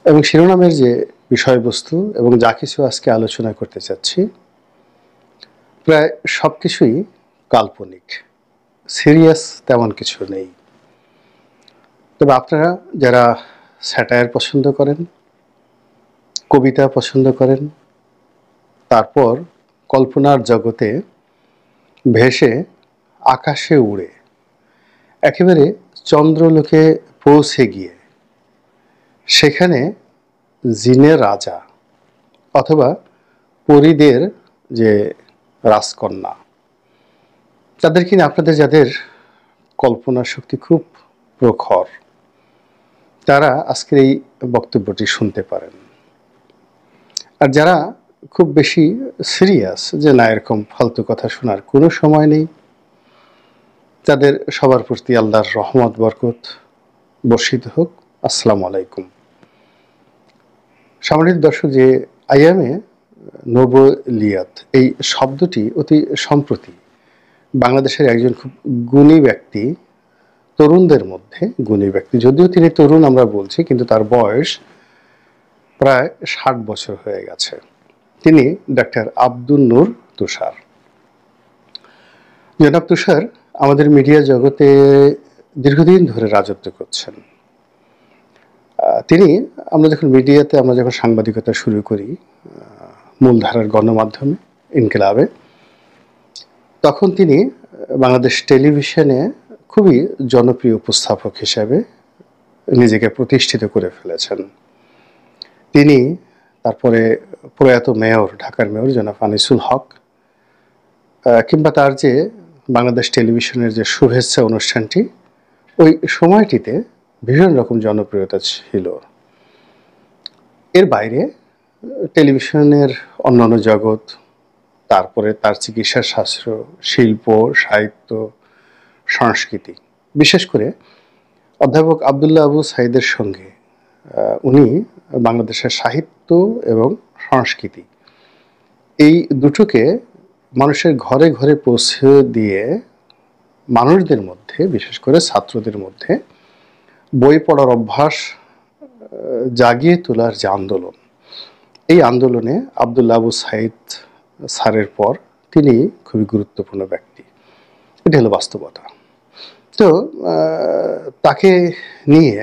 এবং শিরোনামের যে বিষয়বস্তু এবং যা কিছু আজকে আলোচনা করতে চাচ্ছি প্রায় সবকিছুই কাল্পনিক, সিরিয়াস তেমন কিছু নেই। তবে আপনারা যারা স্যাটায়ার পছন্দ করেন, কবিতা পছন্দ করেন, তারপর কল্পনার জগতে ভেসে আকাশে উড়ে একেবারে চন্দ্রলোকে পৌঁছে গিয়ে সেখানে জিনের রাজা অথবা পরীদের যে রাজকন্যা, তাদেরকে নিয়ে আপনাদের যাদের কল্পনা শক্তি খুব প্রখর, তারা আজকের এই বক্তব্যটি শুনতে পারেন। আর যারা খুব বেশি সিরিয়াস যে না এরকম ফালতু কথা শোনার কোনো সময় নেই, তাদের সবার প্রতি আল্লাহর রহমত বরকত বর্ষিত হোক। আসসালামু আলাইকুম। সম্মানিত দর্শক, যে আইয়ামে নোবেলিয়াত এই শব্দটি অতি সম্প্রতি বাংলাদেশের একজন খুব গুণী ব্যক্তি, তরুণদের মধ্যে গুণী ব্যক্তি, যদিও তিনি তরুণ আমরা বলছি কিন্তু তার বয়স প্রায় 60 বছর হয়ে গেছে। তিনি ডাক্তার আব্দুন নূর তুষার। জনাব তুষার আমাদের মিডিয়া জগতে দীর্ঘদিন ধরে রাজত্ব করছেন। তিনি আমরা যখন সাংবাদিকতা শুরু করি মূলধারার গণমাধ্যমে ইনকিলাবে, তখন তিনি বাংলাদেশ টেলিভিশনে খুবই জনপ্রিয় উপস্থাপক হিসেবে নিজেকে প্রতিষ্ঠিত করে ফেলেছেন। তিনি তারপরে প্রয়াত মেয়র, ঢাকার মেয়র জনাব আনিসুল হক, কিংবা তার যে বাংলাদেশ টেলিভিশনের যে শুভেচ্ছা অনুষ্ঠানটি, ওই সময়টিতে ভীষণ রকম জনপ্রিয়তা ছিল। এর বাইরে টেলিভিশনের অন্যান্য জগৎ, তারপরে তার চিকিৎসা শাস্ত্র, শিল্প, সাহিত্য, সংস্কৃতি, বিশেষ করে অধ্যাপক আবদুল্লাহ আবু সাইদের সঙ্গে উনি বাংলাদেশের সাহিত্য এবং সংস্কৃতি এই দুটোকে মানুষের ঘরে ঘরে পৌঁছে দিয়ে মানুষদের মধ্যে, বিশেষ করে ছাত্রদের মধ্যে বই পড়ার অভ্যাস জাগিয়ে তোলার যে আন্দোলন, এই আন্দোলনে আবদুল্লাহ আবু সাইদ স্যারের পর তিনি খুবই গুরুত্বপূর্ণ ব্যক্তি। এটা হলো বাস্তবতা। তো তাকে নিয়ে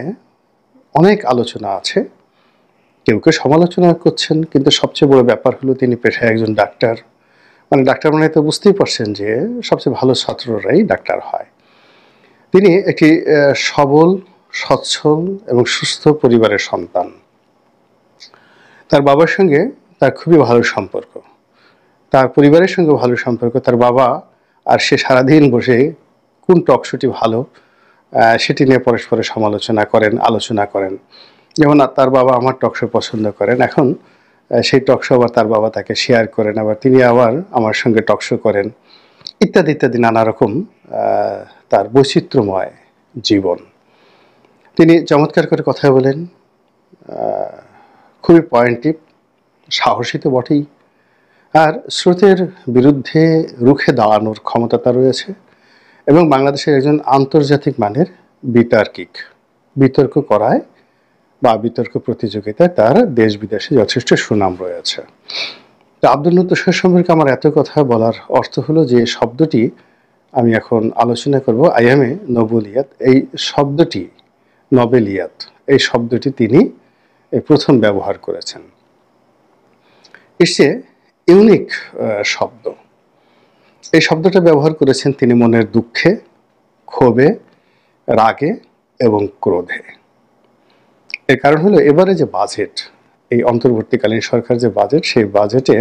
অনেক আলোচনা আছে, কেউ কেউ সমালোচনা করছেন, কিন্তু সবচেয়ে বড় ব্যাপার হলো তিনি পেশায় একজন ডাক্তার। ডাক্তার মানে তো বুঝতেই পারছেন যে সবচেয়ে ভালো ছাত্ররাই ডাক্তার হয়। তিনি একটি সবল, সচ্ছল এবং সুস্থ পরিবারের সন্তান। তার বাবার সঙ্গে তার খুবই ভালো সম্পর্ক, তার পরিবারের সঙ্গে ভালো সম্পর্ক। তার বাবা আর সে সারাদিন বসে কোন টকশোটি ভালো সেটি নিয়ে পরস্পরের সমালোচনা করেন, আলোচনা করেন। যেমন তার বাবা আমার টকশো পছন্দ করেন, এখন সেই টকশো আবার তার বাবা তাকে শেয়ার করেন, আবার তিনি আবার আমার সঙ্গে টকশো করেন, ইত্যাদি ইত্যাদি নানা রকম তার বৈচিত্র্যময় জীবন। তিনি চমৎকার করে কথা বলেন, খুবই পয়েন্টিভ, সাহসী তো বটেই, আর স্রোতের বিরুদ্ধে রুখে দাঁড়ানোর ক্ষমতা তার রয়েছে। এবং বাংলাদেশের একজন আন্তর্জাতিক মানের বিতার্কিক, বিতর্ক করায় বা বিতর্ক প্রতিযোগিতায় তার দেশ বিদেশে যথেষ্ট সুনাম রয়েছে। তো আব্দুল নূর তুষার সম্পর্কে আমার এত কথা বলার অর্থ হলো যে শব্দটি আমি এখন আলোচনা করব, আইয়ামে নোবেলিয়াত, এই শব্দটি, নোবেলিয়াত এই শব্দটি তিনি প্রথম ব্যবহার করেছেন। এসে ইউনিক শব্দ, এই শব্দটা ব্যবহার করেছেন তিনি মনের দুঃখে, ক্ষোভে, রাগে এবং ক্রোধে। এর কারণ হলো এবারে যে বাজেট, এই অন্তর্বর্তীকালীন সরকার যে বাজেট, সেই বাজেটে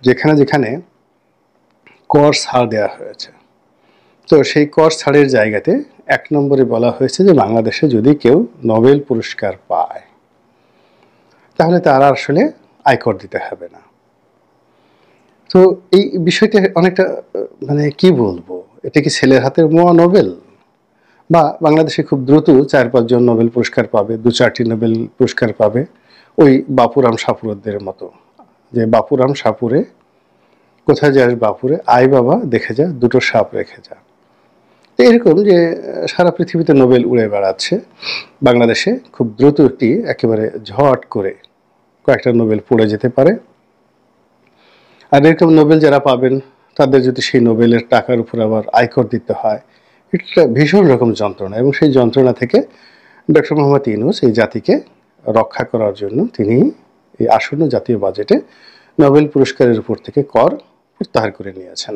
যেখানে যেখানে কর ছাড় দেওয়া হয়েছে, তো সেই কর ছাড়ের জায়গাতে 1 নম্বরে বলা হয়েছে যে বাংলাদেশে যদি কেউ নোবেল পুরস্কার পায় তাহলে তার আসলে আয়কর দিতে হবে না। তো এই বিষয়টা অনেকটা কি বলবো, এটা কি ছেলের হাতের মোয়া নোবেল, বা বাংলাদেশে খুব দ্রুত 4-5 জন নোবেল পুরস্কার পাবে, 2-4টি নোবেল পুরস্কার পাবে, ওই বাপুরাম সাপুরদের মতো, যে বাপুরাম সাপুরে, কোথায় যাস বাপুরে, আয় বাবা দেখে যা, 2টো সাপ রেখে যা। তো এরকম যে সারা পৃথিবীতে নোবেল উড়ে বেড়াচ্ছে, বাংলাদেশে খুব দ্রুত একটি একেবারে ঝট করে কয়েকটা নোবেল পড়ে যেতে পারে। আর এরকম নোবেল যারা পাবেন তাদের যদি সেই নোবেলের টাকার উপর আবার আয়কর দিতে হয়, এটা ভীষণ রকম যন্ত্রণা। এবং সেই যন্ত্রণা থেকে ডক্টর মোহাম্মদ ইউনূস এই জাতিকে রক্ষা করার জন্য তিনি এই আসন্ন জাতীয় বাজেটে নোবেল পুরস্কারের উপর থেকে কর প্রত্যাহার করে নিয়েছেন।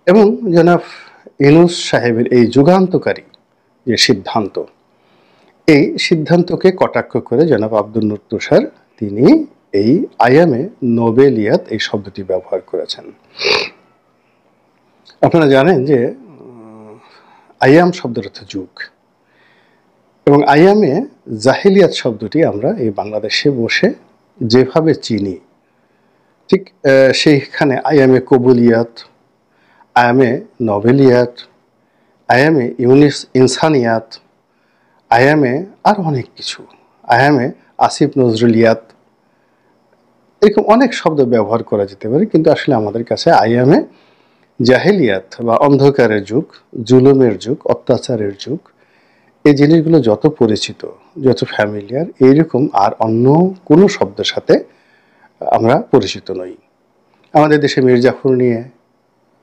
এবং জনাব ইউনূস সাহেবের এই যুগান্তকারী যে সিদ্ধান্ত, এই সিদ্ধান্তকে কটাক্ষ করে জনাব আব্দুল নূর তুষার তিনি এই আইয়ামে নোবেলিয়াত এই শব্দটি ব্যবহার করেছেন। আপনারা জানেন যে আইয়াম শব্দের অর্থ যুগ, এবং আইয়ামে জাহিলিয়াত শব্দটি আমরা এই বাংলাদেশে বসে যেভাবে চিনি, ঠিক সেইখানে আইয়ামে কবুলিয়াত, আইয়ামে নোবেলিয়াত, আইয়ামে ইনসানিয়াত, আইয়ামে আর অনেক কিছু, আইয়ামে আসিফ নজরুলিয়াত, এরকম অনেক শব্দ ব্যবহার করা যেতে পারে। কিন্তু আসলে আমাদের কাছে আইয়ামে জাহেলিয়াত বা অন্ধকারের যুগ, জুলুমের যুগ, অত্যাচারের যুগ, এই জিনিসগুলো যত পরিচিত, যত ফ্যামিলিয়ার, এইরকম আর অন্য কোনো শব্দের সাথে আমরা পরিচিত নই। আমাদের দেশে মীর জাফর নিয়ে,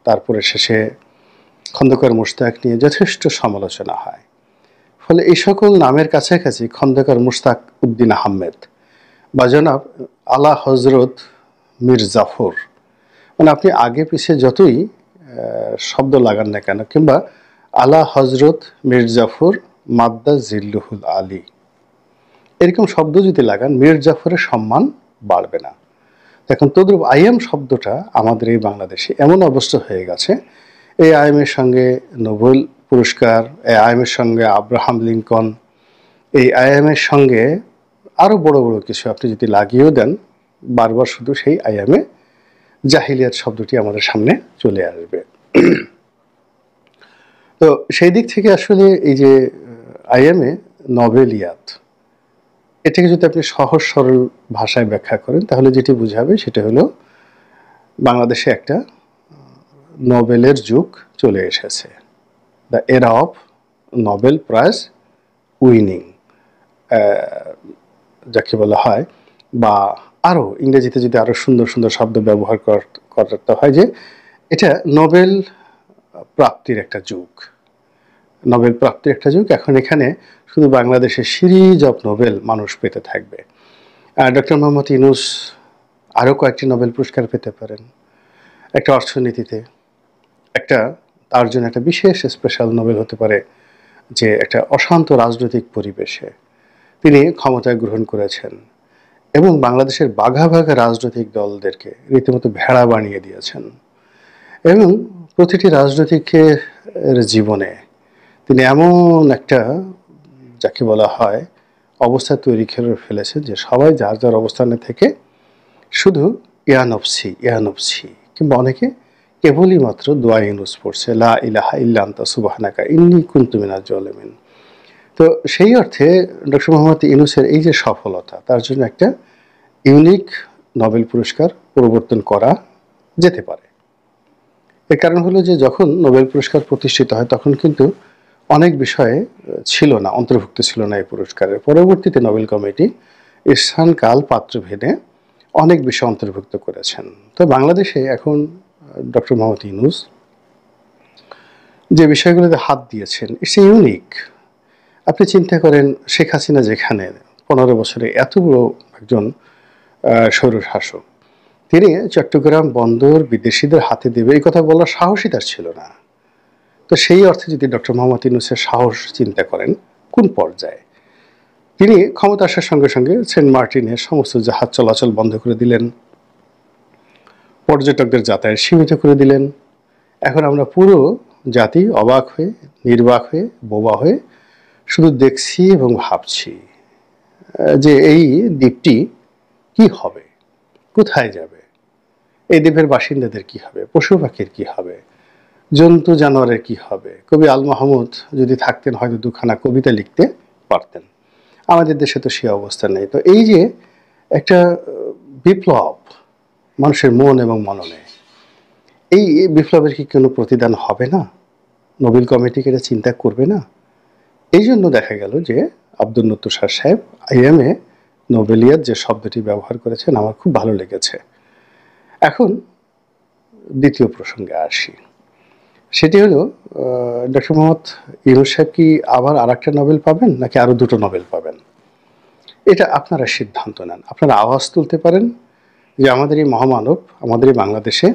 তারপরে শেষে খন্দকার মোশতাক নিয়ে যথেষ্ট সমালোচনা হয়। ফলে এই সকল নামের কাছাকাছি খন্দকার মোশতাক উদ্দিন আহমেদ বা জনাব আলা হজরত মীর জাফর, মানে আপনি আগে পিছিয়ে যতই শব্দ লাগান না কেন, কিংবা আলা হজরত মীর জাফর মাদ্দা জিল্লুহুল আলী, এরকম শব্দ যদি লাগান, মীর জাফরের সম্মান বাড়বে না। এখন তদ্রূপ আইএম শব্দটা আমাদের এই বাংলাদেশে এমন অবস্থা হয়ে গেছে, এই আইএমের সঙ্গে নোবেল পুরস্কার, এই আইএমের সঙ্গে আব্রাহাম লিঙ্কন, এই আইএমের সঙ্গে আরও বড় বড় কিছু আপনি যদি লাগিয়েও দেন, বারবার শুধু সেই আইএমে জাহিলিয়াত শব্দটি আমাদের সামনে চলে আসবে। তো সেই দিক থেকে আসলে এই যে আইএমএ নোবেলিয়াত, এটাকে যদি আপনি সহজ সরল ভাষায় ব্যাখ্যা করেন, তাহলে যেটি বোঝাবে সেটা হলো বাংলাদেশে একটা নোবেলের যুগ চলে এসেছে, দ্য এরা অফ নোবেল প্রাইজ উইনিং যাকে বলা হয়, বা আরও ইংরেজিতে যদি আরও সুন্দর সুন্দর শব্দ ব্যবহার করতে হয়, যে এটা নোবেল প্রাপ্তির একটা যুগ, নোবেল প্রাপ্তির একটা যুগ। এখন এখানে শুধু বাংলাদেশের সিরিজ অফ নোবেল মানুষ পেতে থাকবে। ডক্টর মোহাম্মদ ইউনূস আরও কয়েকটি নোবেল পুরস্কার পেতে পারেন, একটা অর্থনীতিতে, একটা তার জন্য একটা বিশেষ স্পেশাল নোবেল হতে পারে যে একটা অশান্ত রাজনৈতিক পরিবেশে তিনি ক্ষমতায় গ্রহণ করেছেন এবং বাংলাদেশের বাঘা বাঘা রাজনৈতিক দলদেরকে রীতিমতো ভেড়া বানিয়ে দিয়েছেন, এবং প্রতিটি রাজনৈতিকের জীবনে তিনি এমন একটা যাকে বলা হয় অবস্থা তৈরি করে ফেলেছেন যে সবাই যার যার অবস্থানে থেকে শুধু ইয়ানফসি ইয়ানফসি, কিংবা অনেকে কেবলই মাত্র দোয়া ইউনূস পড়ছে, লা ইলাহা ইল্লা আনতা সুবহানাকা ইন্নী কুনতু মিনাজ জালিমিন। তো সেই অর্থে ডক্টর মোহাম্মদ ইউনূসের এই যে সফলতা, তার জন্য একটা ইউনিক নোবেল পুরস্কার প্রবর্তন করা যেতে পারে। এর কারণ হলো যে যখন নোবেল পুরস্কার প্রতিষ্ঠিত হয় তখন কিন্তু অনেক বিষয়ে ছিল না, অন্তর্ভুক্ত ছিল না এই পুরস্কারের। পরবর্তীতে নোবেল কমিটি স্থান কাল পাত্র ভেদে অনেক বিষয় অন্তর্ভুক্ত করেছেন। তো বাংলাদেশে এখন ডক্টর মোহাম্মদ ইউনূস যে বিষয়গুলোতে হাত দিয়েছেন, ইটস ইউনিক। আপনি চিন্তা করেন, শেখ হাসিনা যেখানে 15 বছরে এত বড় একজন স্বৈরশাসক, তিনি চট্টগ্রাম বন্দর বিদেশিদের হাতে দেবে এই কথা বলার সাহসই তার ছিল না। তো সেই অর্থে যদি ডক্টর মোহাম্মদ ইউনূসের সাহস চিন্তা করেন কোন পর্যায়ে, তিনি ক্ষমতা আসার সঙ্গে সঙ্গে সেন্ট মার্টিনের সমস্ত জাহাজ চলাচল বন্ধ করে দিলেন, পর্যটকদের যাতায়াত সীমিত করে দিলেন। এখন আমরা পুরো জাতি অবাক হয়ে, নির্বাক হয়ে, বোবা হয়ে শুধু দেখছি এবং ভাবছি যে এই দ্বীপটি কি হবে, কোথায় যাবে, এই দ্বীপের বাসিন্দাদের কি হবে, পশু পাখির কি হবে, জন্তু জানোয়ারের কি হবে। কবি আল মাহমুদ যদি থাকতেন হয়তো দুখানা কবিতা লিখতে পারতেন। আমাদের দেশে তো সে অবস্থা নেই। তো এই যে একটা বিপ্লব মানুষের মন এবং মননে, এই বিপ্লবের কি কোনো প্রতিদান হবে না? নোবেল কমিটিকে এটা চিন্তা করবে না? এই জন্য দেখা গেল যে আব্দুল তুষার সাহেব আইএমএ নোবেলিয়াত যে শব্দটি ব্যবহার করেছেন আমার খুব ভালো লেগেছে। এখন দ্বিতীয় প্রসঙ্গে আসি, সেটি হলো ডক্টর মোহাম্মদ ইউনূস সাহেব কি আবার আরেকটা নোবেল পাবেন নাকি আরও দুটো নোবেল পাবেন? এটা আপনারা সিদ্ধান্ত নেন। আপনারা আওয়াজ তুলতে পারেন যে আমাদের এই মহামানব আমাদের এই বাংলাদেশে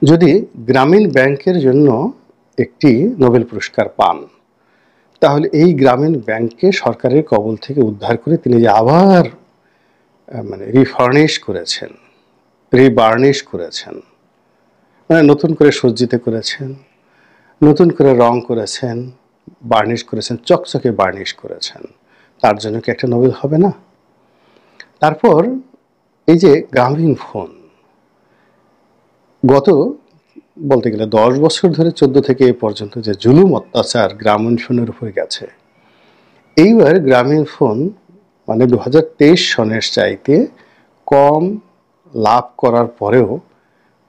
যদি গ্রামীণ ব্যাংকের জন্য একটি নোবেল পুরস্কার পান, তাহলে এই গ্রামীণ ব্যাংককে সরকারের কবল থেকে উদ্ধার করে তিনি যে আবার মানে রিফার্নিশ করেছেন, রিবার্নিশ করেছেন, মানে নতুন করে সজ্জিত করেছেন, নতুন করে রং করেছেন, বার্নিশ করেছেন, চকচকে বার্নিশ করেছেন, তার জন্য কি একটা নোবেল হবে না? তারপর এই যে গ্রামীণ ফোন, গত বলতে গেলে 10 বছর ধরে 14 থেকে এ পর্যন্ত যে জুলুম অত্যাচার গ্রামীণ ফোনের উপর গেছে, এইবার গ্রামীণ ফোন মানে 2023 সনের চাইতে কম লাভ করার পরেও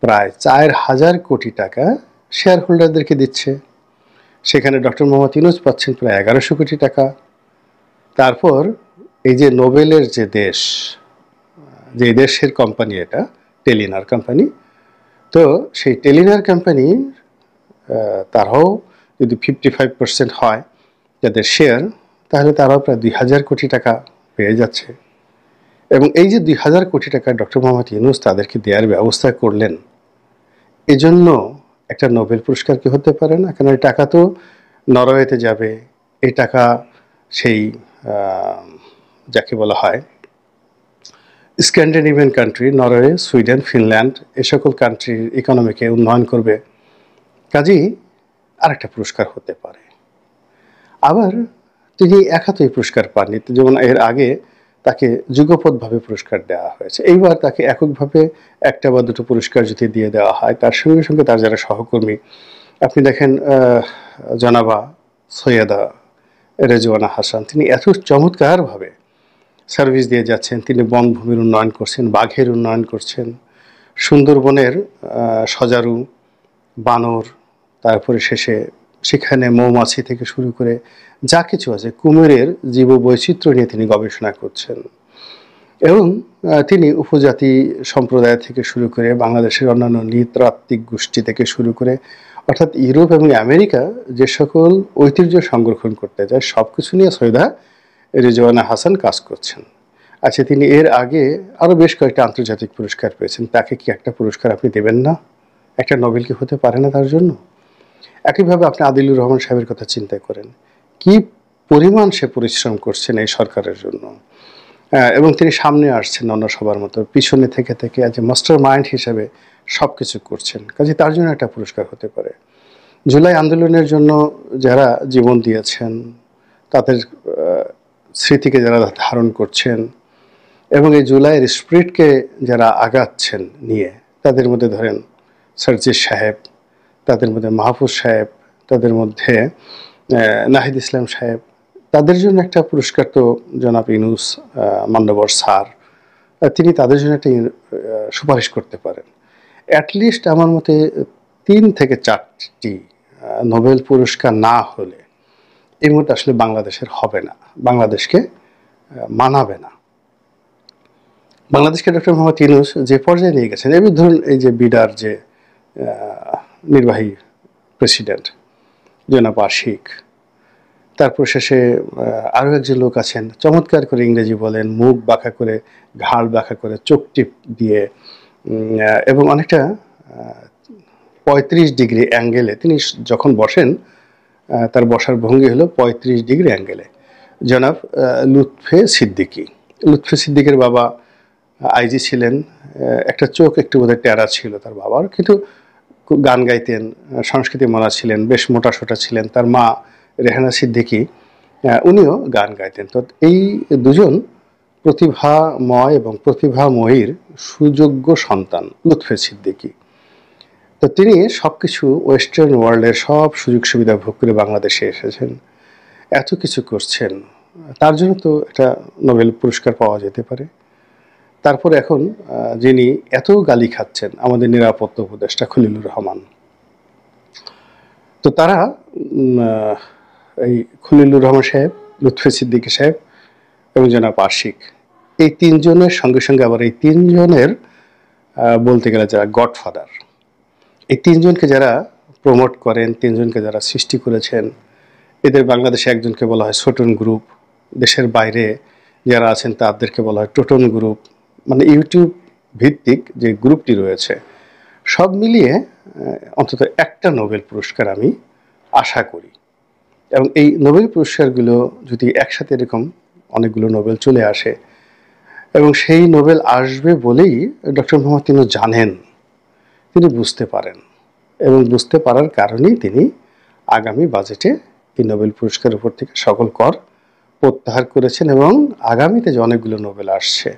প্রায় 4,000 কোটি টাকা শেয়ার হোল্ডারদেরকে দিচ্ছে। সেখানে ডক্টর মোহাম্মদ ইউনূস পাচ্ছেন প্রায় 1100 কোটি টাকা। তারপর এই যে নোবেলের যে দেশ, যে দেশের কোম্পানি এটা টেলিনার কোম্পানি, তো সেই টেলিনার কোম্পানি তারাও যদি 55% হয় যাদের শেয়ার, তাহলে তারাও প্রায় 2,000 কোটি টাকা পেয়ে যাচ্ছে। এবং এই যে 2,000 কোটি টাকা ডক্টর মোহাম্মদ ইউনূস তাদেরকে দেওয়ার ব্যবস্থা করলেন, এজন্য একটা নোবেল পুরস্কার কি হতে পারে না? কারণ এই টাকা তো নরওয়েতে যাবে, এই টাকা সেই যাকে বলা হয় Scandinavian country, Norway, Sweden, Finland, এ সকল কান্ট্রির ইকোনমিকে উন্নয়ন করবে। কাজেই আরেকটা পুরস্কার হতে পারে। আবার তিনি একা তো এই পুরস্কার পাননি, যেমন এর আগে তাকে যুগপৎভাবে পুরস্কার দেওয়া হয়েছে। এইবার তাকে এককভাবে একটা বা দুটো পুরস্কার যদি দিয়ে দেওয়া হয়, তার সঙ্গে সঙ্গে তার যারা সহকর্মী, আপনি দেখেন জনাবা সৈয়দা রেজওয়ানা হাসান, তিনি এত চমৎকারভাবে সার্ভিস দিয়ে যাচ্ছেন। তিনি বনভূমির উন্নয়ন করছেন, বাঘের উন্নয়ন করছেন, সুন্দরবনের সজারু, বানর, তারপরে শেষে সেখানে মৌমাছি থেকে শুরু করে যা কিছু আছে, কুমিরের জীববৈচিত্র্য নিয়ে তিনি গবেষণা করছেন। এবং তিনি উপজাতি সম্প্রদায় থেকে শুরু করে বাংলাদেশের অন্যান্য নৃতাত্ত্বিক গোষ্ঠী থেকে শুরু করে, অর্থাৎ ইউরোপ এবং আমেরিকা যে সকল ঐতিহ্য সংরক্ষণ করতে যায় সব কিছু নিয়ে সৈয়দা রেজওয়ানা হাসান কাজ করছেন। আচ্ছা, তিনি এর আগে আরও বেশ কয়েকটা আন্তর্জাতিক পুরস্কার পেয়েছেন, তাকে কি একটা পুরস্কার আপনি দেবেন না? একটা নোবেল কি হতে পারে না তার জন্য? একইভাবে আপনি আদিলুর রহমান সাহেবের কথা চিন্তা করেন, কি পরিমাণ সে পরিশ্রম করছেন এই সরকারের জন্য, এবং তিনি সামনে আসছেন অন্য সবার মতো, পিছনে থেকে থেকে আজ মাস্টার মাইন্ড হিসেবে সব কিছু করছেন। কাজে তার জন্য একটা পুরস্কার হতে পারে। জুলাই আন্দোলনের জন্য যারা জীবন দিয়েছেন, তাদের স্মৃতিকে যারা ধারণ করছেন এবং এই জুলাইয়ের স্পিরিটকে যারা আগাচ্ছেন নিয়ে, তাদের মধ্যে ধরেন সার্জিস সাহেব, তাদের মধ্যে মাহফুজ সাহেব, তাদের মধ্যে নাহিদ ইসলাম সাহেব, তাদের জন্য একটা পুরস্কার তো জনাব ইউনূস মান্যবর স্যার, তিনি তাদের জন্য একটা সুপারিশ করতে পারেন। অ্যাটলিস্ট আমার মতে 3 থেকে 4টি নোবেল পুরস্কার না হলে এই মুহূর্তে আসলে বাংলাদেশের হবে না, বাংলাদেশকে মানাবে না। বাংলাদেশকে ডক্টর মোহাম্মদ ইউনূস যে পর্যায়ে নিয়ে গেছেন, এবার ধরুন এই যে বিডার যে নির্বাহী প্রেসিডেন্ট জনাব আশিক, তারপর শেষে আরও একজন লোক আছেন চমৎকার করে ইংরেজি বলেন, মুখ বাঁকা করে, ঘাড় বাঁকা করে, চোখ টিপ দিয়ে, এবং অনেকটা 35 ডিগ্রি অ্যাঙ্গেলে তিনি যখন বসেন, তার বসার ভঙ্গি হলো 35 ডিগ্রি অ্যাঙ্গেলে, জনাব লুৎফে সিদ্দিকী। লুৎফে সিদ্দিকের বাবা আইজি ছিলেন, একটা চোখ একটু বোধহয় টেরা ছিল তার বাবার, কিন্তু গান গাইতেন, সংস্কৃতি মানা ছিলেন, বেশ মোটাসোটা ছিলেন। তার মা রেহানা সিদ্দিকী, উনিও গান গাইতেন। তো এই দুজন প্রতিভাময় এবং প্রতিভাময়ীর সুযোগ্য সন্তান লুৎফে সিদ্দিকী। তো তিনি সব কিছু ওয়েস্টার্ন ওয়ার্ল্ডের সব সুযোগ সুবিধা ভোগ করে বাংলাদেশে এসেছেন, এত কিছু করছেন, তার জন্য তো একটা নোবেল পুরস্কার পাওয়া যেতে পারে। তারপর এখন যিনি এত গালি খাচ্ছেন, আমাদের নিরাপত্তা উপদেষ্টা খলিলুর রহমান, তো তারা এই খলিলুর রহমান সাহেব, লুৎফি সিদ্দিকী সাহেব এবং জনাব আশিক, এই তিনজনের সঙ্গে সঙ্গে আবার এই তিনজনের বলতে গেলে যারা গডফাদার, এই তিনজনকে যারা প্রমোট করেন, তিনজনকে যারা সৃষ্টি করেছেন, এদের বাংলাদেশে একজনকে বলা হয় ছোটন গ্রুপ, দেশের বাইরে যারা আছেন তাদেরকে বলা হয় টোটন গ্রুপ। মানে ইউটিউব ভিত্তিক যে গ্রুপটি রয়েছে, সব মিলিয়ে অন্তত একটা নোবেল পুরস্কার আমি আশা করি। এবং এই নোবেল পুরস্কারগুলো যদি একসাথে এরকম অনেকগুলো নোবেল চলে আসে, এবং সেই নোবেল আসবে বলেই ডক্টর মোহাম্মদ ইউনূস জানেন, তিনি বুঝতে পারেন, এবং বুঝতে পারার কারণেই তিনি আগামী বাজেটে এই নোবেল পুরস্কারের উপর থেকে সকল কর প্রত্যাহার করেছেন। এবং আগামীতে যে অনেকগুলো নোবেল আসছে,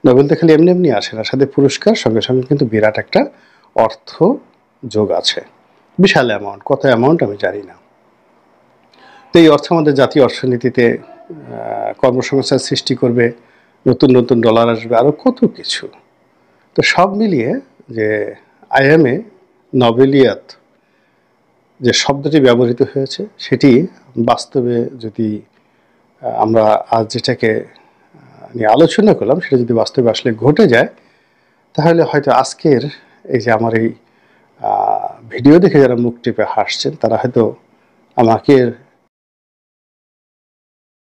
নোবেল তো খালি এমনি এমনি আসে না, সাথে পুরস্কার সঙ্গে সঙ্গে কিন্তু বিরাট একটা অর্থ যোগ আছে, বিশাল অ্যামাউন্ট, কত অ্যামাউন্ট আমি জানি না। তো এই অর্থ আমাদের জাতীয় অর্থনীতিতে কর্মসংস্থান সৃষ্টি করবে, নতুন নতুন ডলার আসবে, আরও কত কিছু। তো সব মিলিয়ে যে আইএমএ নোবেলিয়াত যে শব্দটি ব্যবহৃত হয়েছে, সেটি বাস্তবে যদি আমরা আজ যেটাকে নিয়ে আলোচনা করলাম, সেটা যদি বাস্তবে আসলে ঘটে যায়, তাহলে হয়তো আজকের এই যে আমার এই ভিডিও দেখে যারা মুখ টিপে হাসছেন, তারা হয়তো আমাকে